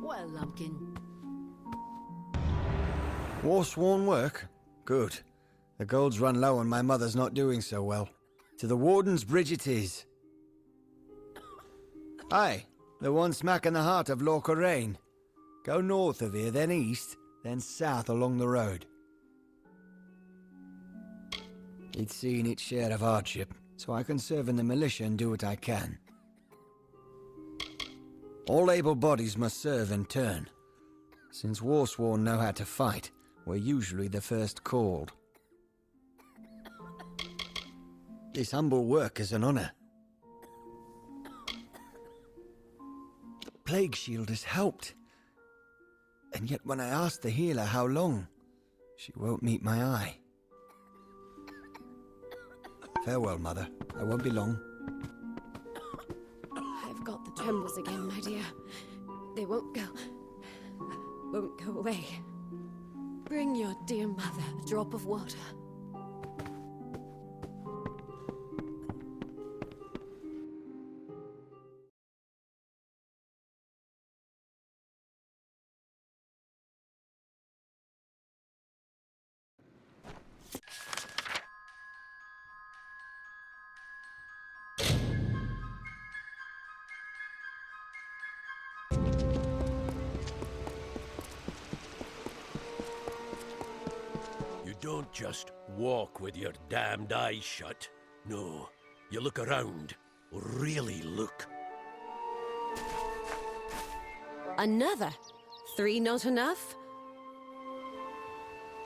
Well, Lumpkin. Warsworn work? Good. The gold's run low and my mother's not doing so well. To the Warden's bridge it is. Aye, the one smack in the heart of Lorca. Go north of here, then east, then south along the road. It's seen its share of hardship, so I can serve in the militia and do what I can. All able bodies must serve in turn. Since Warsworn know how to fight, we're usually the first called. This humble work is an honor. The plague shield has helped. And yet when I asked the healer how long, she won't meet my eye. Farewell, Mother. I won't be long. I've got the trembles again, my dear. They won't go away. Bring your dear mother a drop of water. Don't just walk with your damned eyes shut. No, you look around. Really look. Another? 3 not enough?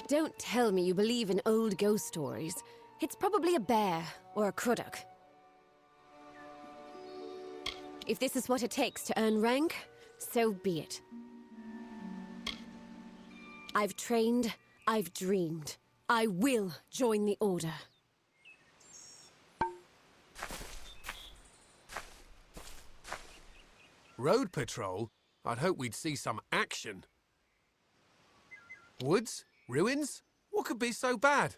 Don't tell me you believe in old ghost stories. It's probably a bear or a Krudok. If this is what it takes to earn rank, so be it. I've trained, I've dreamed. I will join the Order. Road patrol? I'd hope we'd see some action. Woods? Ruins? What could be so bad?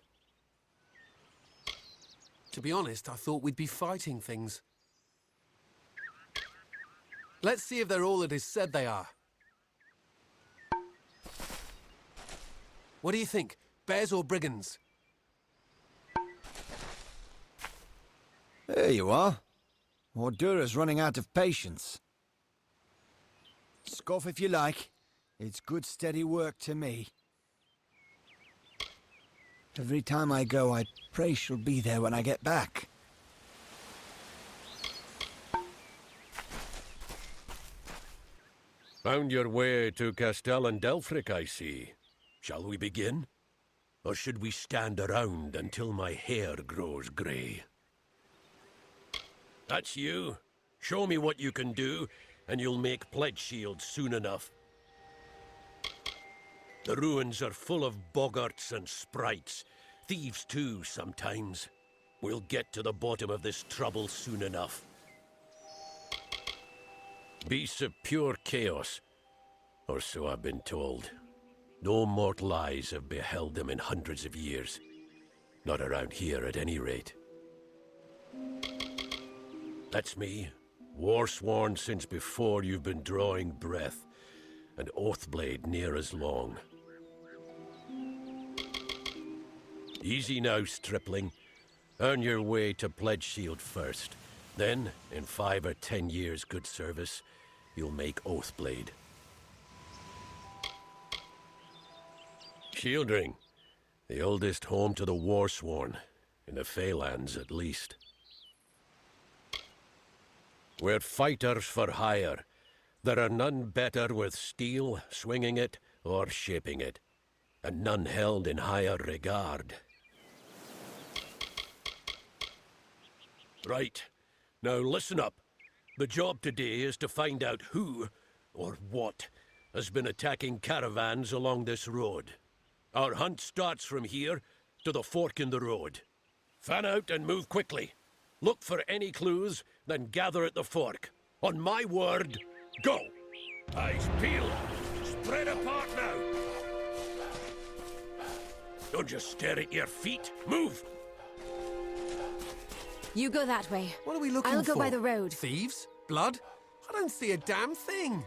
To be honest, I thought we'd be fighting things. Let's see if they're all it is said they are. What do you think? Bears or brigands? There you are. Ordura's running out of patience. Scoff if you like. It's good steady work to me. Every time I go, I pray she'll be there when I get back. Found your way to Castel and Delphric, I see. Shall we begin? Or should we stand around until my hair grows grey? That's you. Show me what you can do, and you'll make pledge shields soon enough. The ruins are full of boggarts and sprites. Thieves too, sometimes. We'll get to the bottom of this trouble soon enough. Beasts of pure chaos, or so I've been told. No mortal eyes have beheld them in hundreds of years. Not around here, at any rate. That's me, Warsworn since before you've been drawing breath, and Oathblade near as long. Easy now, stripling. Earn your way to Pledge Shield first. Then, in 5 or 10 years' good service, you'll make Oathblade. Shieldring. The oldest home to the Warsworn, in the Feylands at least. We're fighters for hire. There are none better with steel, swinging it, or shaping it. And none held in higher regard. Right. Now listen up. The job today is to find out who, or what, has been attacking caravans along this road. Our hunt starts from here to the fork in the road. Fan out and move quickly. Look for any clues, then gather at the fork. On my word, go! Eyes peeled. Spread apart now. Don't just stare at your feet. Move! You go that way. What are we looking for? I'll go by the road. Thieves? Blood? I don't see a damn thing.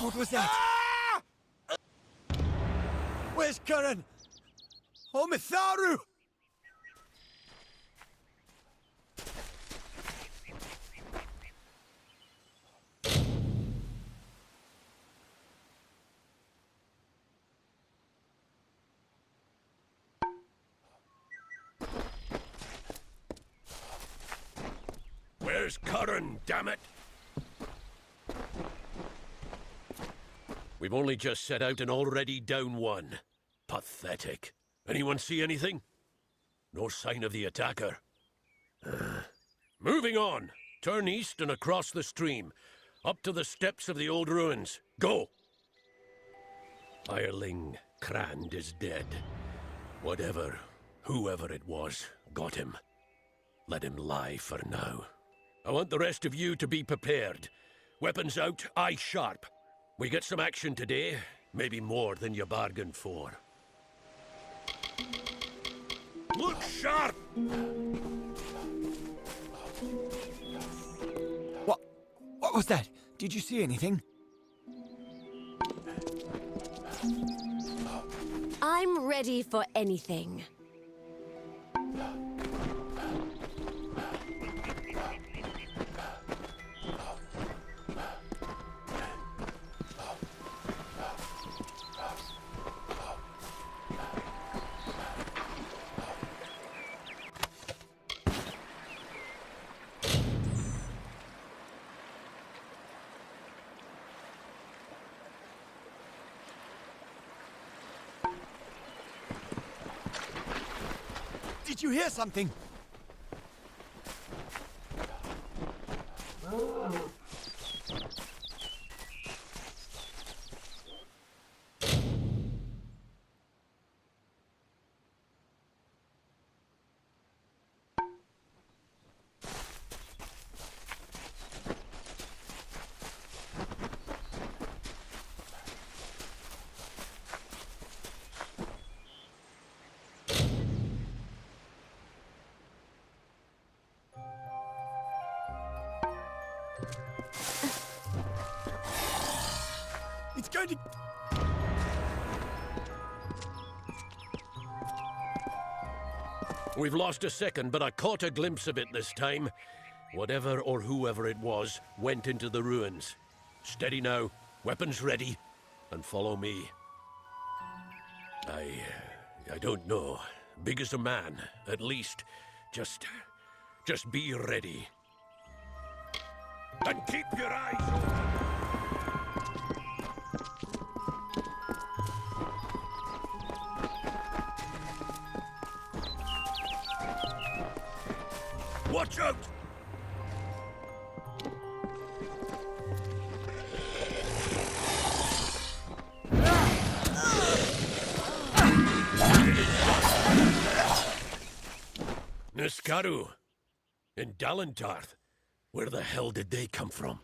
What was that? Where's Curran? Oh, Mitharu! Where's Curran, damn it? We've only just set out and already down one. Pathetic. Anyone see anything? No sign of the attacker. Moving on. Turn east and across the stream. Up to the steps of the old ruins. Go! Hireling Crand is dead. Whatever, whoever it was, got him. Let him lie for now. I want the rest of you to be prepared. Weapons out, eyes sharp. We get some action today, maybe more than you bargained for. Look sharp! What was that? Did you see anything? I'm ready for anything. Did you hear something? It's going to... We've lost a second, but I caught a glimpse of it this time. Whatever or whoever it was went into the ruins. Steady now, weapons ready, and follow me. I don't know. Big as a man, at least. Just be ready. And keep your eyes open. Watch out! Niskaru! In Dalentarth. Where the hell did they come from?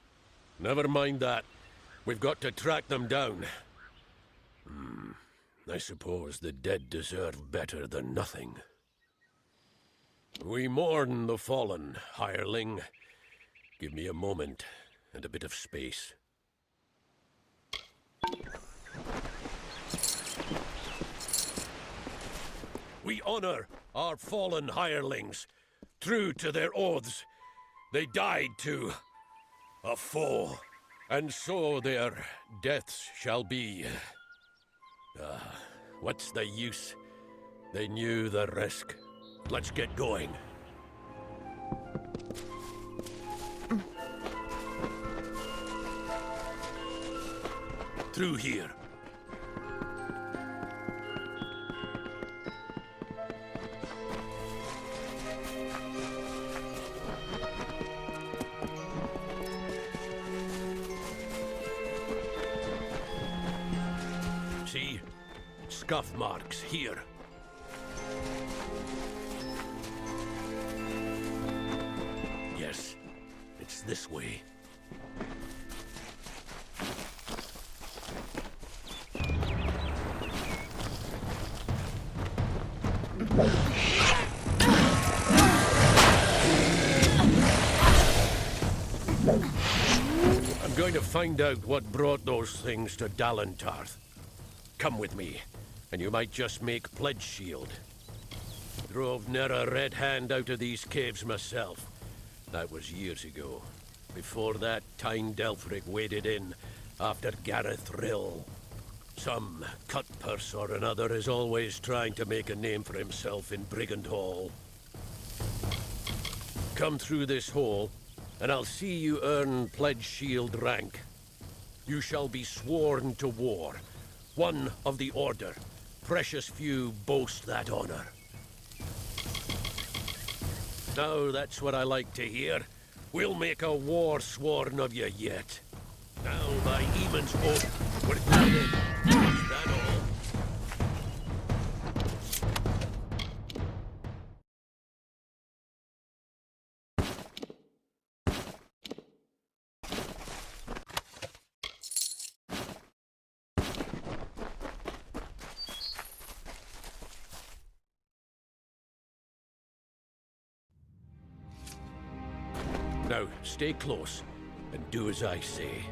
Never mind that. We've got to track them down. I suppose the dead deserve better than nothing. We mourn the fallen, hireling. Give me a moment and a bit of space. We honor our fallen hirelings, true to their oaths. They died to a foe, and so their deaths shall be. What's the use? They knew the risk. Let's get going. Through here. See? Scuff marks here. Yes, it's this way. I'm going to find out what brought those things to Dalentarth. Come with me, and you might just make pledge shield. Drove near a red hand out of these caves myself. That was years ago. Before that, Tyne Delphric waded in after Gareth Rill. Some cutpurse or another is always trying to make a name for himself in Brigand Hall. Come through this hole, and I'll see you earn Pledge Shield rank. You shall be sworn to war. One of the Order. Precious few boast that honor. Now that's what I like to hear. We'll make a Warsworn of you yet. Now by Eamon's oath, we're guided. Is that all? Now, stay close, and do as I say.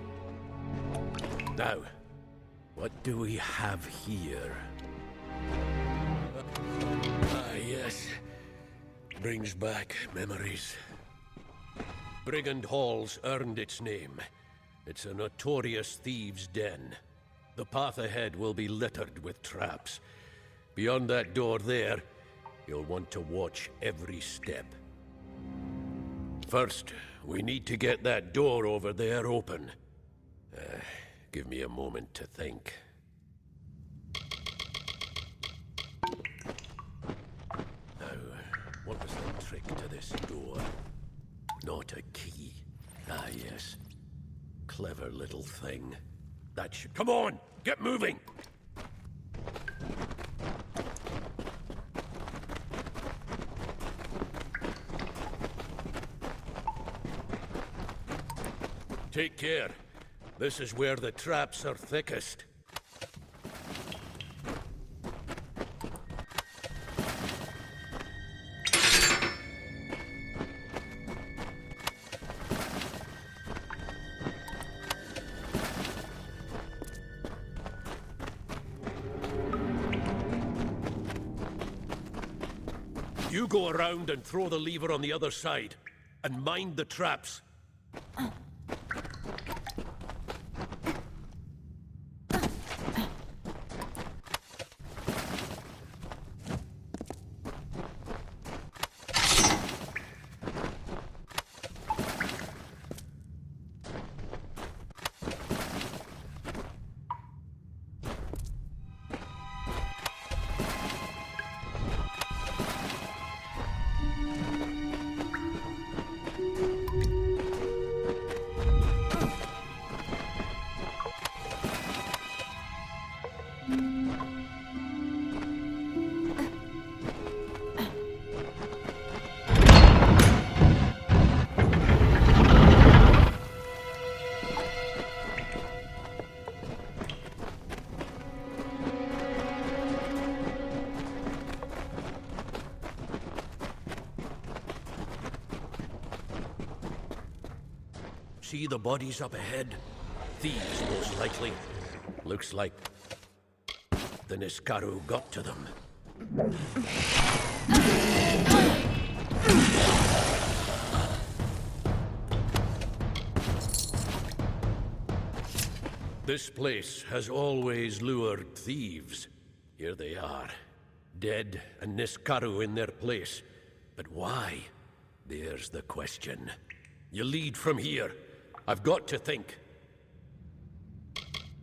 Now, what do we have here? Yes. Brings back memories. Brigand Hall's earned its name. It's a notorious thieves' den. The path ahead will be littered with traps. Beyond that door there, you'll want to watch every step. First, we need to get that door over there open. Give me a moment to think. Now, what was the trick to this door? Not a key. Ah, yes. Clever little thing. That should... Come on! Get moving! Take care. This is where the traps are thickest. You go around and throw the lever on the other side, and mind the traps. See the bodies up ahead? Thieves, most likely. Looks like the Niskaru got to them. This place has always lured thieves. Here they are, dead and Niskaru in their place. But why? There's the question. You lead from here. I've got to think.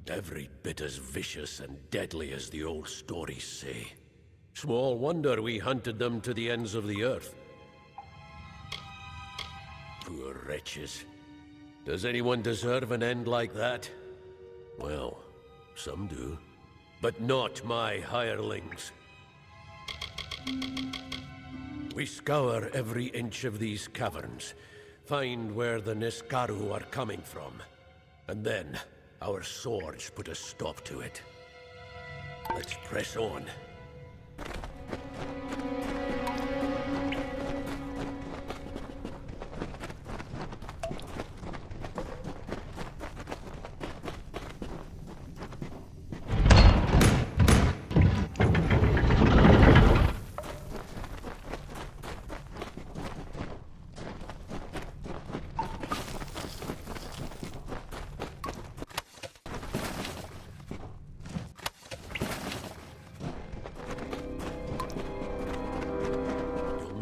Every bit as vicious and deadly as the old stories say. Small wonder we hunted them to the ends of the earth. Poor wretches. Does anyone deserve an end like that? Well, some do. But not my hirelings. We scour every inch of these caverns, find where the Niskaru are coming from, and then our swords put a stop to it. Let's press on.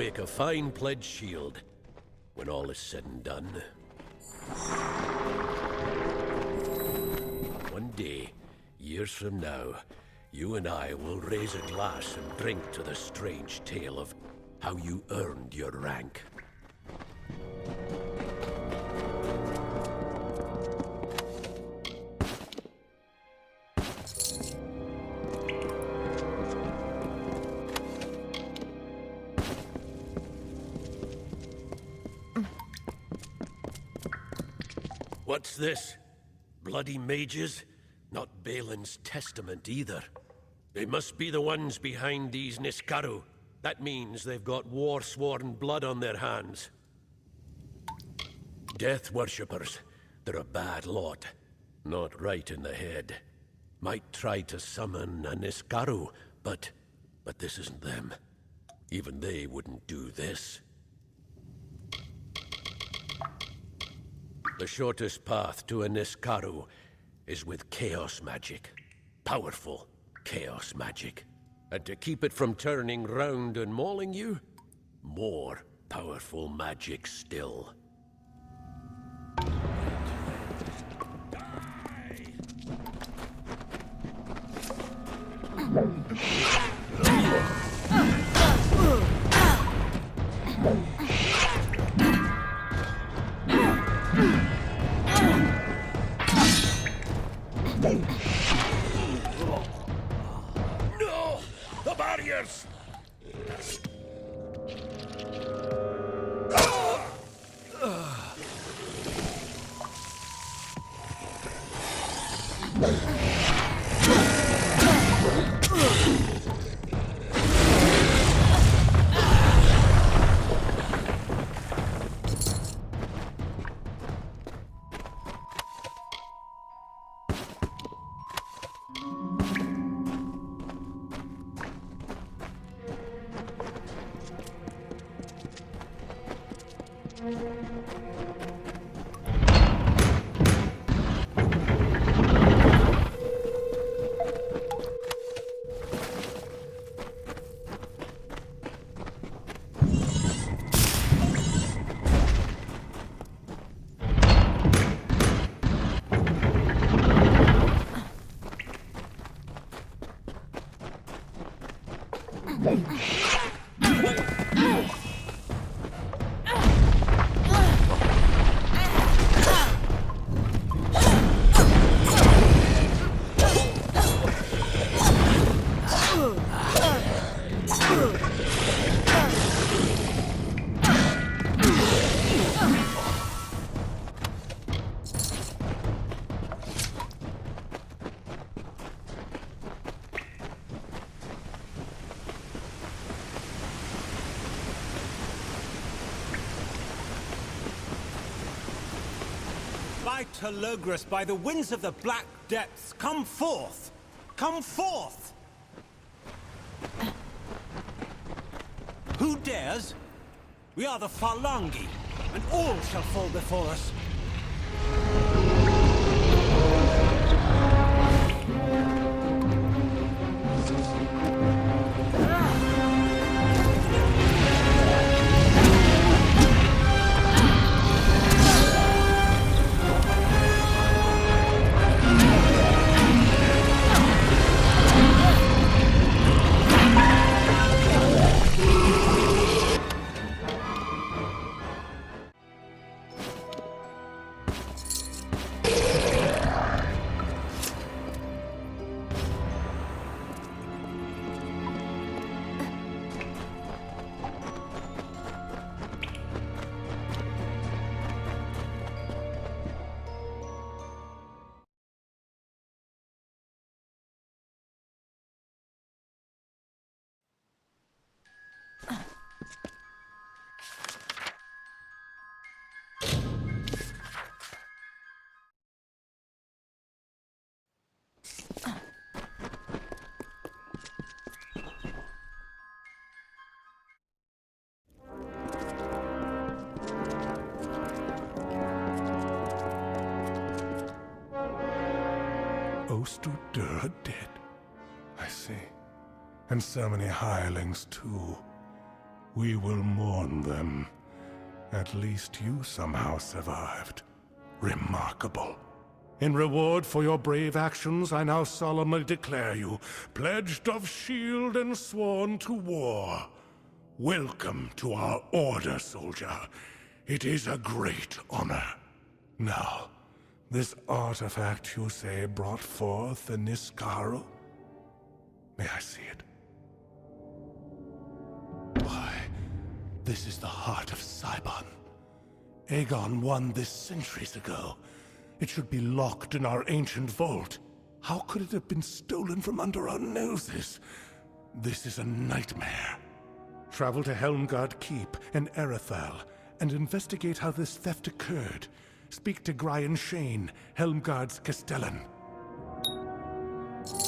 make a fine pledge shield when all is said and done. One day, years from now, you and I will raise a glass and drink to the strange tale of how you earned your rank. What's this? Bloody mages? Not Balin's testament either. They must be the ones behind these Niskaru. That means they've got Warsworn blood on their hands. Death worshippers. They're a bad lot. Not right in the head. Might try to summon a Niskaru, but this isn't them. Even they wouldn't do this. The shortest path to a Niskaru is with chaos magic. Powerful chaos magic. And to keep it from turning round and mauling you, more powerful magic still. No! The barriers! By Telogris, by the winds of the black depths, come forth! Come forth! Who dares? We are the Phalangi, and all shall fall before us. Ost Ordura dead. I see. And so many hirelings, too. We will mourn them. At least you somehow survived. Remarkable. In reward for your brave actions, I now solemnly declare you pledged of shield and sworn to war. Welcome to our order, soldier. It is a great honor. Now, this artifact you say brought forth the Niskaru? May I see it? Why, this is the heart of Cybon. Aegon won this centuries ago. It should be locked in our ancient vault. How could it have been stolen from under our noses? This is a nightmare. Travel to Helmgard Keep and Erethal and investigate how this theft occurred. Speak to Grian Shane, Helmgard's Castellan.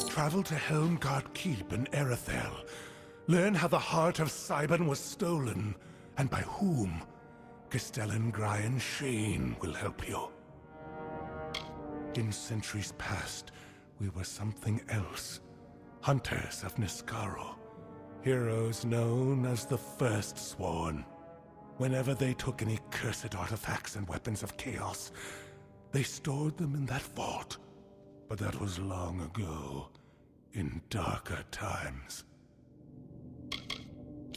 Travel to Helmgard Keep and Erethal. Learn how the heart of Cybon was stolen, and by whom. Castellan Grian Shane will help you. In centuries past, we were something else. Hunters of Niskaru. Heroes known as the First-Sworn. Whenever they took any cursed artifacts and weapons of chaos, they stored them in that vault. But that was long ago, in darker times.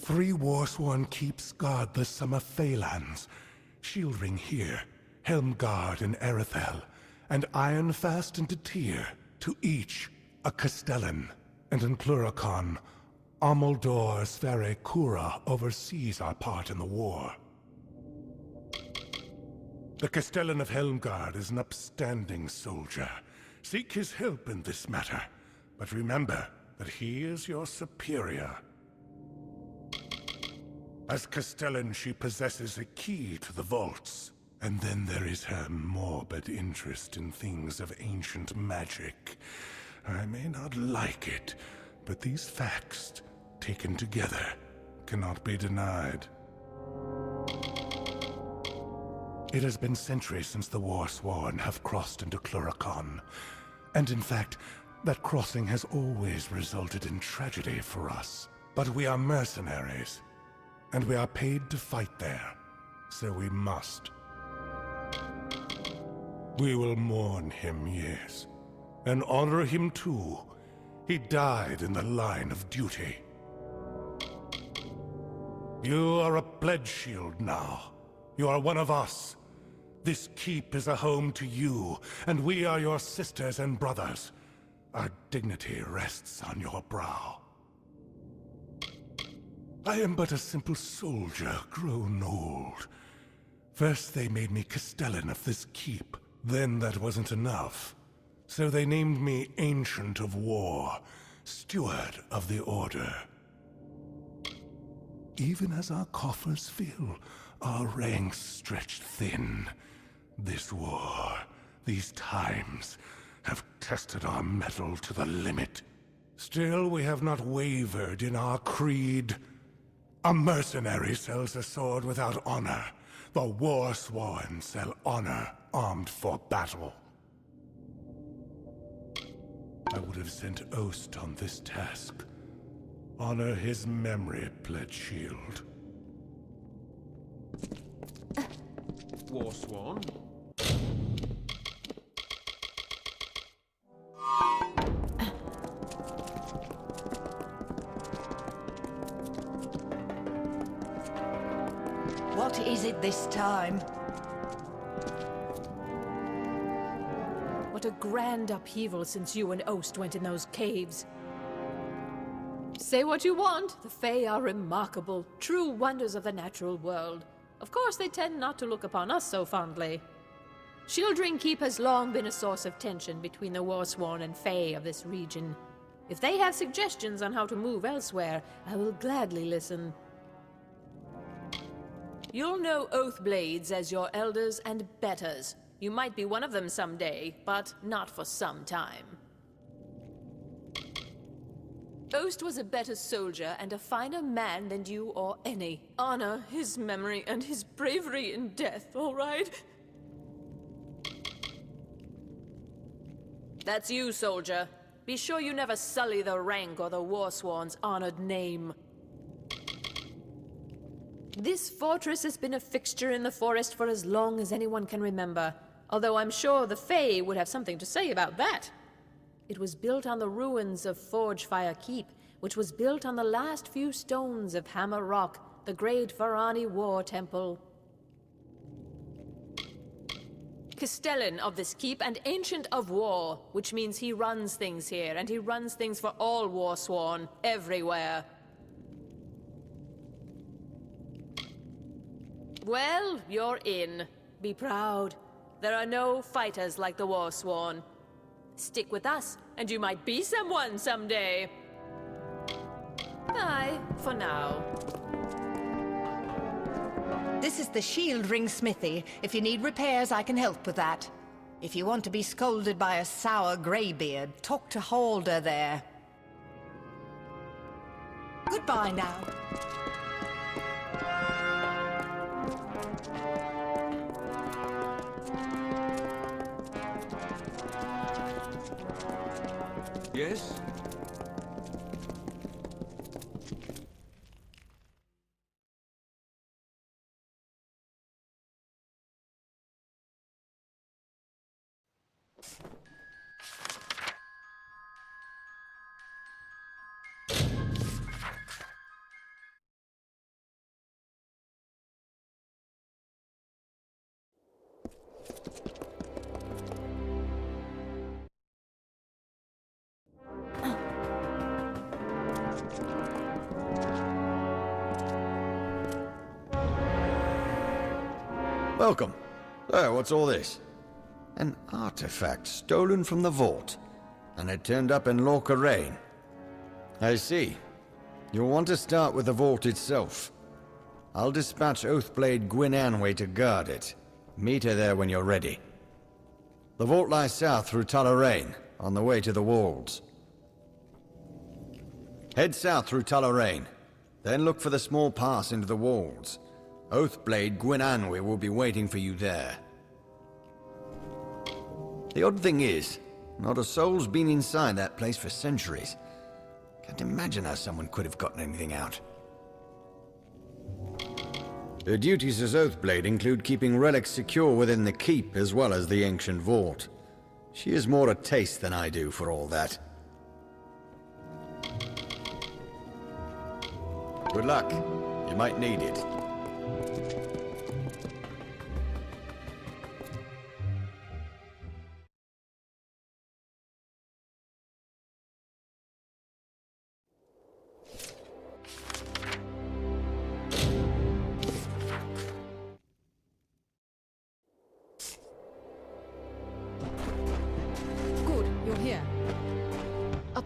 3 Warsworn keeps guard the Summer Phalanx. Shieldring here, Helmgard and Erethal, and Ironfast and Detir, to each a Castellan. And in Pluricon, Amuldor Sverre Kura oversees our part in the war. The Castellan of Helmgard is an upstanding soldier. Seek his help in this matter, but remember that he is your superior. As Castellan, she possesses a key to the vaults. And then there is her morbid interest in things of ancient magic. I may not like it, but these facts, taken together, cannot be denied. It has been centuries since the Warsworn have crossed into Pluricon. And in fact, that crossing has always resulted in tragedy for us. But we are mercenaries, and we are paid to fight there, so we must. We will mourn him, yes, and honor him too. He died in the line of duty. You are a pledge shield now. You are one of us. This keep is a home to you, and we are your sisters and brothers. Our dignity rests on your brow. I am but a simple soldier, grown old. First they made me Castellan of this keep. Then that wasn't enough. So they named me Ancient of War, Steward of the Order. Even as our coffers fill, our ranks stretch thin. This war, these times, have tested our mettle to the limit. Still, we have not wavered in our creed. A mercenary sells a sword without honor. The Warsworn sell honor armed for battle. I would have sent Ost on this task. Honor his memory, Pledge Shield. Warsworn? What is it this time? What a grand upheaval since you and Ost went in those caves. Say what you want, the Fae are remarkable, true wonders of the natural world. Of course, they tend not to look upon us so fondly. Shieldring Keep has long been a source of tension between the Warsworn and Fae of this region. If they have suggestions on how to move elsewhere, I will gladly listen. You'll know Oathblades as your elders and betters. You might be one of them someday, but not for some time. Ost was a better soldier and a finer man than you or any. Honor his memory and his bravery in death, all right? That's you, soldier. Be sure you never sully the rank or the Warsworn's honored name. This fortress has been a fixture in the forest for as long as anyone can remember, although I'm sure the Fae would have something to say about that. It was built on the ruins of Forgefire Keep, which was built on the last few stones of Hammer Rock, the great Varani War Temple. Castellan of this keep and Ancient of War, which means he runs things here, and he runs things for all Warsworn, everywhere. Well, you're in. Be proud. There are no fighters like the Warsworn. Stick with us, and you might be someone someday. Bye, for now. This is the Shield Ring Smithy. If you need repairs, I can help with that. If you want to be scolded by a sour greybeard, talk to Halder there. Goodbye now. Yes? Welcome. So, what's all this? An artifact stolen from the vault, and it turned up in Lorca. I see. You'll want to start with the vault itself. I'll dispatch Oathblade Gwyn to guard it. Meet her there when you're ready. The vault lies south through Tullarain, on the way to the walls. Head south through Tullarain, then look for the small pass into the walls. Oathblade Gwyn will be waiting for you there. The odd thing is, not a soul's been inside that place for centuries. Can't imagine how someone could have gotten anything out. Her duties as Oathblade include keeping relics secure within the keep as well as the ancient vault. She has more a taste than I do for all that. Good luck. You might need it.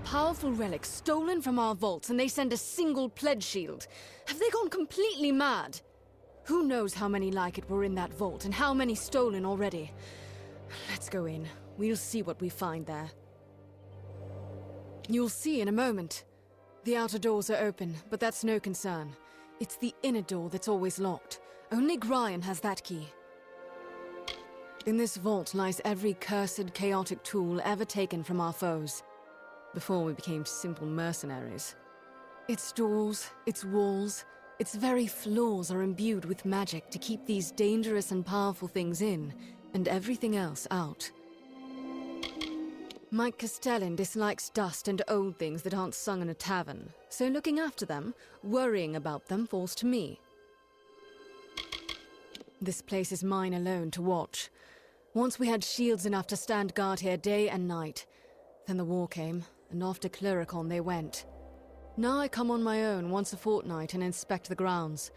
Powerful relics stolen from our vaults, and they send a single pledge shield. Have they gone completely mad? Who knows how many like it were in that vault, and how many stolen already? Let's go in. We'll see what we find there. You'll see in a moment. The outer doors are open, but that's no concern. It's the inner door that's always locked. Only Gryan has that key. In this vault lies every cursed, chaotic tool ever taken from our foes, before we became simple mercenaries. Its doors, its walls, its very floors are imbued with magic to keep these dangerous and powerful things in, and everything else out. Mike Castellan dislikes dust and old things that aren't sung in a tavern, so looking after them, worrying about them, falls to me. This place is mine alone to watch. Once we had shields enough to stand guard here day and night. Then the war came, and off to Cluricon they went. Now I come on my own once a fortnight and inspect the grounds.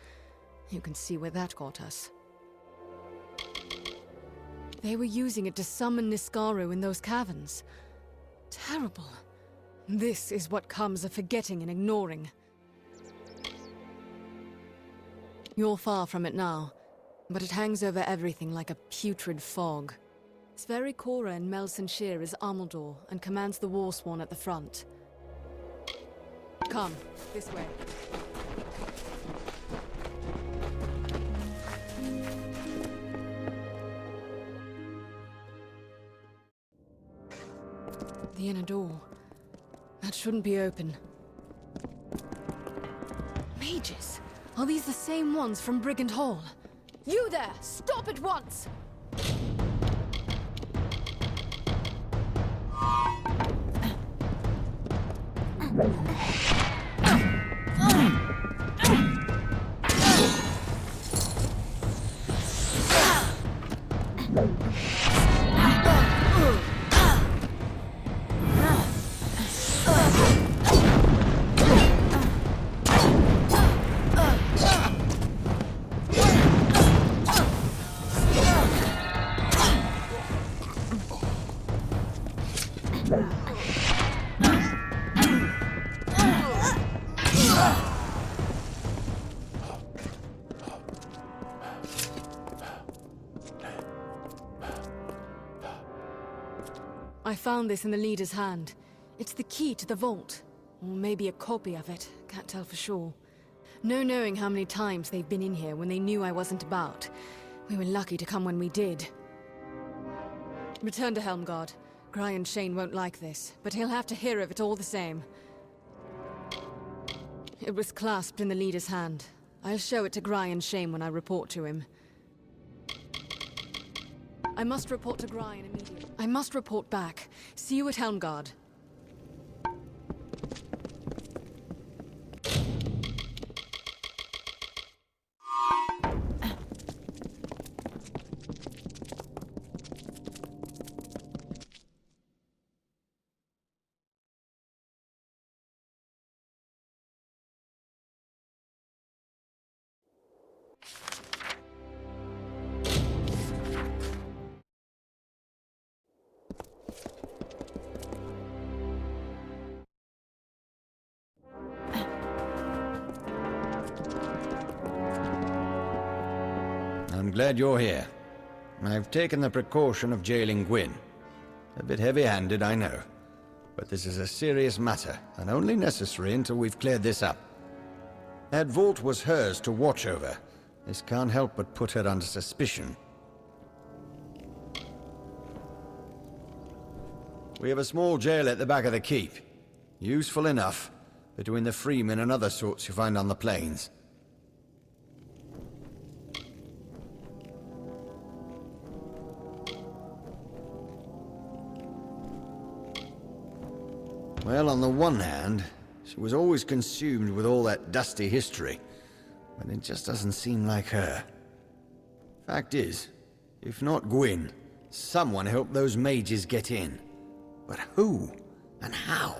You can see where that got us. They were using it to summon Niskaru in those caverns. Terrible. This is what comes of forgetting and ignoring. You're far from it now, but it hangs over everything like a putrid fog. Sverri Cora in Melson Shear is Armaldor and commands the Warsworn at the front. Come, this way. The inner door. That shouldn't be open. Mages! Are these the same ones from Brigand Hall? You there! Stop at once! I found this in the leader's hand. It's the key to the vault. Or maybe a copy of it. Can't tell for sure. No knowing how many times they've been in here when they knew I wasn't about. We were lucky to come when we did. Return to Helmguard. Brian Shane won't like this, but he'll have to hear of it all the same. It was clasped in the leader's hand. I'll show it to Brian Shane when I report to him. I must report to Brian immediately. I must report back. See you at Helmguard. I'm glad you're here. I've taken the precaution of jailing Gwyn. A bit heavy-handed, I know. But this is a serious matter, and only necessary until we've cleared this up. That vault was hers to watch over. This can't help but put her under suspicion. We have a small jail at the back of the keep. Useful enough, between the freemen and other sorts you find on the plains. Well, on the one hand, she was always consumed with all that dusty history, but it just doesn't seem like her. Fact is, if not Gwyn, someone helped those mages get in. But who? And how?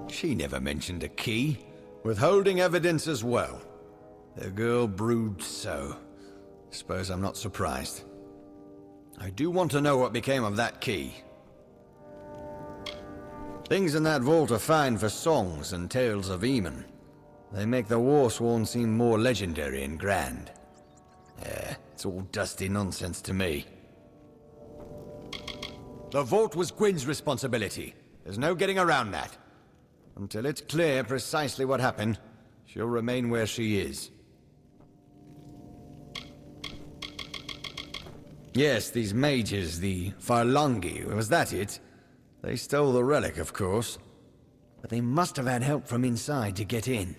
She never mentioned a key, withholding evidence as well. The girl broods so. Suppose I'm not surprised. I do want to know what became of that key. Things in that vault are fine for songs and tales of Eamon. They make the Warsworn seem more legendary and grand. It's all dusty nonsense to me. The vault was Gwyn's responsibility. There's no getting around that. Until it's clear precisely what happened, she'll remain where she is. Yes, these mages, the Farlangi, was that it? They stole the relic, of course. But they must have had help from inside to get in.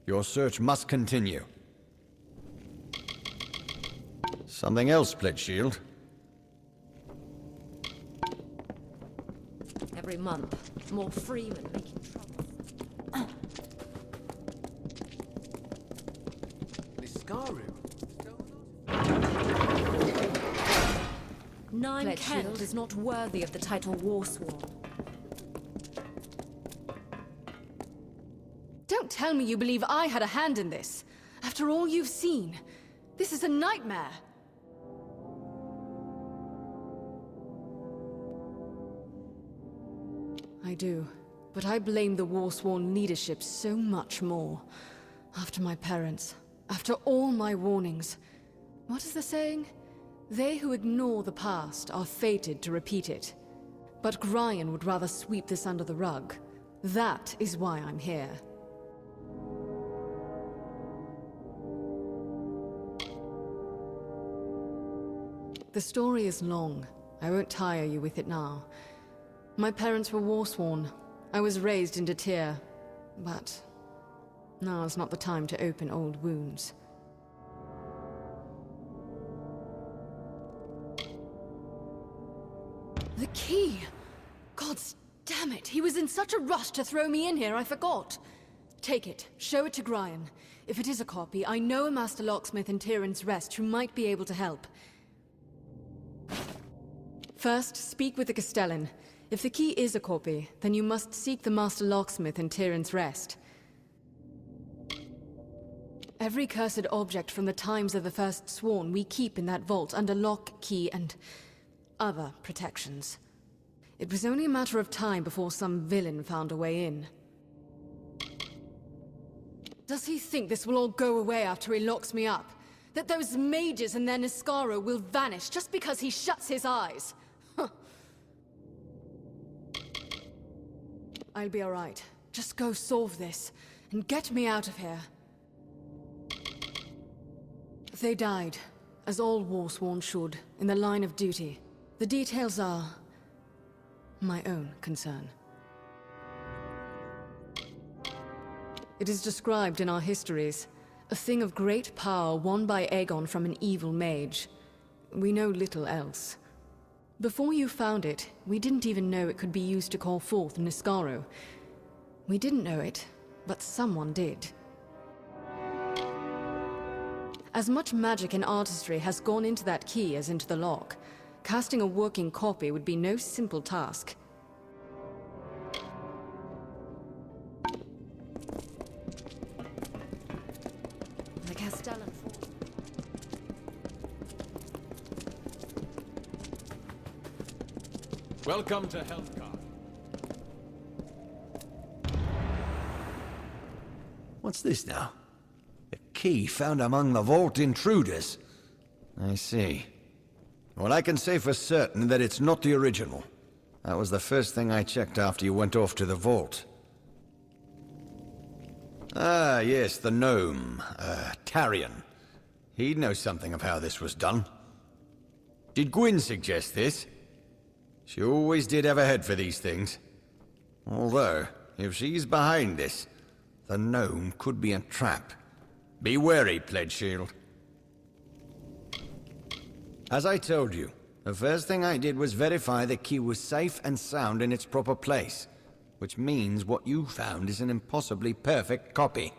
Your search must continue. Something else, Blitzshield. Every month, more freemen making trouble. Niskaru? Nine Kent is not worthy of the title Warsworn. Don't tell me you believe I had a hand in this. After all you've seen, this is a nightmare. I do, but I blame the Warsworn leadership so much more. After my parents, after all my warnings. What is the saying? They who ignore the past are fated to repeat it. But Brian would rather sweep this under the rug. That is why I'm here. The story is long. I won't tire you with it now. My parents were Warsworn. I was raised in Tyr, but Now's not the time to open old wounds. The key! Gods damn it! He was in such a rush to throw me in here, I forgot! Take it. Show it to Gryan. If it is a copy, I know a Master Locksmith in Tyrion's Rest who might be able to help. First, speak with the Castellan. If the key is a copy, then you must seek the Master Locksmith in Tyrion's Rest. Every cursed object from the times of the First Sworn we keep in that vault under lock, key, and other protections. It was only a matter of time before some villain found a way in. Does he think this will all go away after he locks me up? That those mages and their Niskaru will vanish just because he shuts his eyes? Huh. I'll be alright. Just go solve this, and get me out of here. They died, as all Warsworn should, in the line of duty. The details are my own concern. It is described in our histories, a thing of great power won by Aegon from an evil mage. We know little else. Before you found it, we didn't even know it could be used to call forth Niskaru. We didn't know it, but someone did. As much magic and artistry has gone into that key as into the lock, casting a working copy would be no simple task. The Castellan fort. Welcome to Healthcart. What's this now? A key found among the vault intruders. I see. Well, I can say for certain that it's not the original. That was the first thing I checked after you went off to the vault. Ah, yes, the gnome. Tarion. He'd know something of how this was done. Did Gwyn suggest this? She always did have a head for these things. Although, if she's behind this, the gnome could be a trap. Be wary, Pledge Shield. As I told you, the first thing I did was verify the key was safe and sound in its proper place, which means what you found is an impossibly perfect copy.